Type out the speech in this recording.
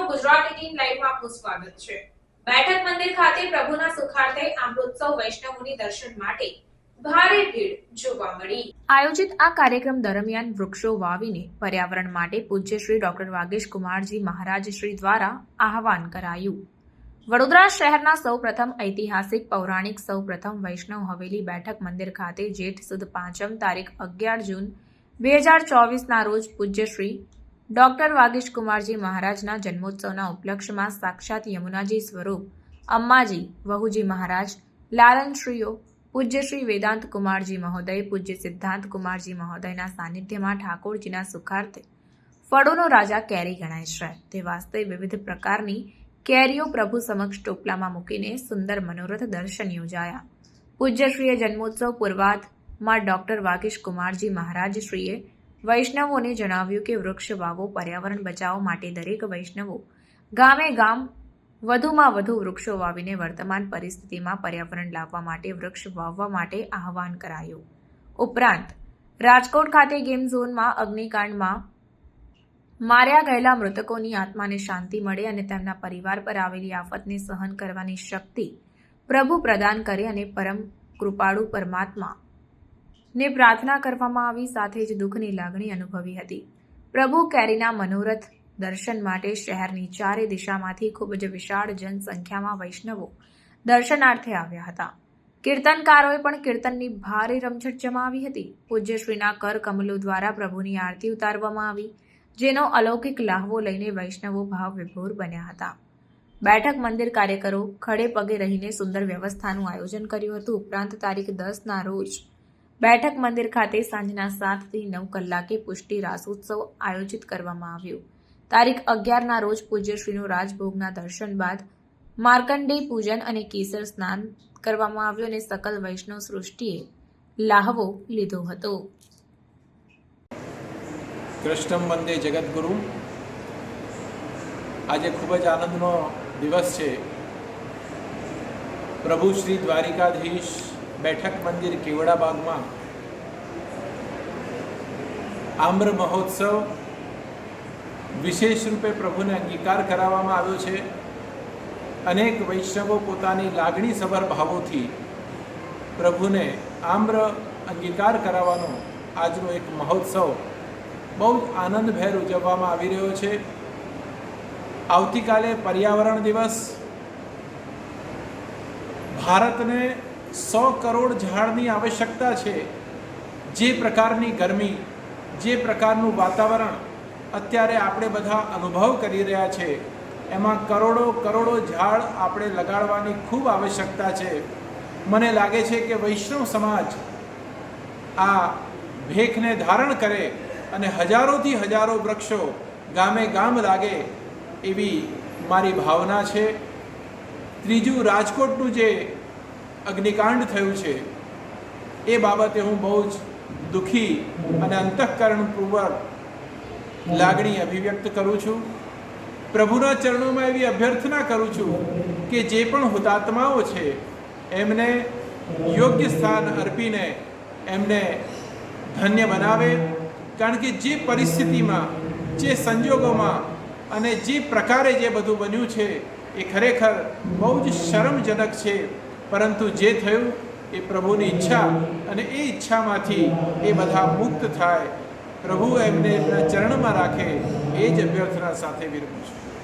ગુજરાત 18 લાઈવમાં આપનું સ્વાગત છે। બેઠક મંદિર ખાતે પ્રભુના સુખાર્થે અમૃતસવ વૈષ્ણવોની દર્શન માટે ભારે ભીડ જોવા મળી। આયોજિત આ કાર્યક્રમ દરમિયાન વૃક્ષો વાવીને પર્યાવરણ માટે પૂજ્ય શ્રી ડોક્ટર વાગીશ કુમારજી મહારાજ શ્રી દ્વારા આહવાન કરાયું। વડોદરા શહેરના સૌપ્રથમ ઐતિહાસિક પૌરાણિક સૌપ્રથમ વૈષ્ણવ હવેલી બેઠક મંદિર ખાતે જેઠ સુદ પાંચમ તારીખ 11 જૂન 2024ના રોજ પૂજ્ય શ્રી ડોક્ટર વાગીશ કુમારજી મહારાજના જન્મોત્સવના ઉપલક્ષમાં સાક્ષાત યમુનાજી સ્વરૂપ અમ્માજી વહુજી મહારાજ લાલનશ્રીઓ પૂજ્ય શ્રી વેદાંત કુમારજી મહોદય પૂજ્ય સિદ્ધાંત કુમારજી મહોદયના સાનિધ્યમાં ઠાકોરજીના સુખાર્થે ફળોનો રાજા કેરી ગણાય છે તે વાસ્તે વિવિધ પ્રકારની કેરીઓ પ્રભુ સમક્ષ ટોપલામાં મૂકીને સુંદર મનોરથ દર્શન યોજાયા। પૂજ્યશ્રીએ જન્મોત્સવ પૂર્વાધમાં ડોક્ટર વાગીશ કુમારજી મહારાજ શ્રીએ વૈષ્ણવોને જણાવ્યું કે વૃક્ષ વાવો, પર્યાવરણ બચાવો માટે દરેક વૈષ્ણવો ગામે ગામ વધુમાં વધુ વૃક્ષો વાવીને વર્તમાન પરિસ્થિતિમાં પર્યાવરણ લાવવા માટે વૃક્ષ વાવવા માટે આહવાન કરાયું। ઉપરાંત રાજકોટ ખાતે ગેમ ઝોનમાં અગ્નિકાંડમાં માર્યા ગયેલા મૃતકોની આત્માને શાંતિ મળે અને તેમના પરિવાર પર આવેલી આફતને સહન કરવાની શક્તિ પ્રભુ પ્રદાન કરે અને પરમ કૃપાળુ પરમાત્મા ને પ્રાર્થના કરવામાં આવી। સાથે જ દુઃખની લાગણી અનુભવી હતી। પ્રભુ કેરીના મનોરથ દર્શન માટે શહેરની ચારે દિશામાંથી ખૂબ જ વિશાળ જનસંખ્યામાં વૈષ્ણવો દર્શનાર્થે આવ્યા હતા। કીર્તનકારોએ પણ કીર્તનની ભારે રમઝટ જમાવી હતી। પૂજ્યશ્રીના કર કમલો દ્વારા પ્રભુની આરતી ઉતારવામાં આવી, જેનો અલૌકિક લાહવો લઈને વૈષ્ણવો ભાવ વિભોર બન્યા હતા। બેઠક મંદિર કાર્યકરો ખડે પગે રહીને સુંદર વ્યવસ્થાનું આયોજન કર્યું હતું। ઉપરાંત તારીખ 10ના રોજ બેઠક મંદિર ખાતે સાંજના 7 થી 9 કલાકે પુષ્ટિ રાસોત્સવ આયોજિત કરવામાં આવ્યો। તારીખ 11ના રોજ પૂજ્યશ્રીનું રાજભોગના દર્શન બાદ માર્કંડેય પૂજન અને કેસર સ્નાન કરવામાં આવ્યું અને સકલ વૈષ્ણવ સૃષ્ટિએ લાહવો લીધો હતો। કૃષ્ણમ વંદે જગદગુરુ। આજે ખૂબ જ આનંદનો દિવસ છે। પ્રભુ શ્રી દ્વારિકાધીશ બેઠક મંદિર કેવડાબાગમાં આમ્ર મહોત્સવ વિશેષ રૂપે પ્રભુને અંગીકાર કરાવવામાં આવ્યો છે। અનેક વૈષ્ણવો પોતાની લાગણીસભર ભાવોથી પ્રભુને આમ્ર અંગીકાર કરાવવાનો આજનો એક મહોત્સવ બહુ જ આનંદભેર ઉજવવામાં આવી રહ્યો છે। આવતીકાલે પર્યાવરણ દિવસ। ભારતને 100 કરોડ ઝાડની આવશ્યકતા છે। જે પ્રકારની ગરમી, જે પ્રકારનું વાતાવરણ અત્યારે આપણે બધા અનુભવ કરી રહ્યા છે, એમાં કરોડો ઝાડ આપણે લગાડવાની ખૂબ આવશ્યકતા છે। મને લાગે છે કે વૈષ્ણવ સમાજ આ ભેખને ધારણ કરે અને હજારોથી હજારો વૃક્ષો ગામે ગામ લાગે એવી મારી ભાવના છે। ત્રીજું, રાજકોટનું જે અગ્નિકાંડ થયું છે એ બાબતે હું બહુ જ દુઃખી અને અંતઃકરણપૂર્વક લાગણી અભિવ્યક્ત કરું છું। પ્રભુના ચરણોમાં એવી અભ્યર્થના કરું છું કે જે પણ હુતાત્માઓ છે એમને યોગ્ય સ્થાન અર્પીને એમને ધન્ય બનાવે। કારણ કે જે પરિસ્થિતિમાં, જે સંજોગોમાં અને જે પ્રકારે જે બધું બન્યું છે એ ખરેખર બહુ જ શરમજનક છે। પરંતુ જે થયું એ પ્રભુની ઈચ્છા અને એ ઈચ્છામાંથી એ બધા મુક્ત થાય, પ્રભુ એમને એમના ચરણમાં રાખે, એ જ અભ્યર્થના સાથે વિરમું છું।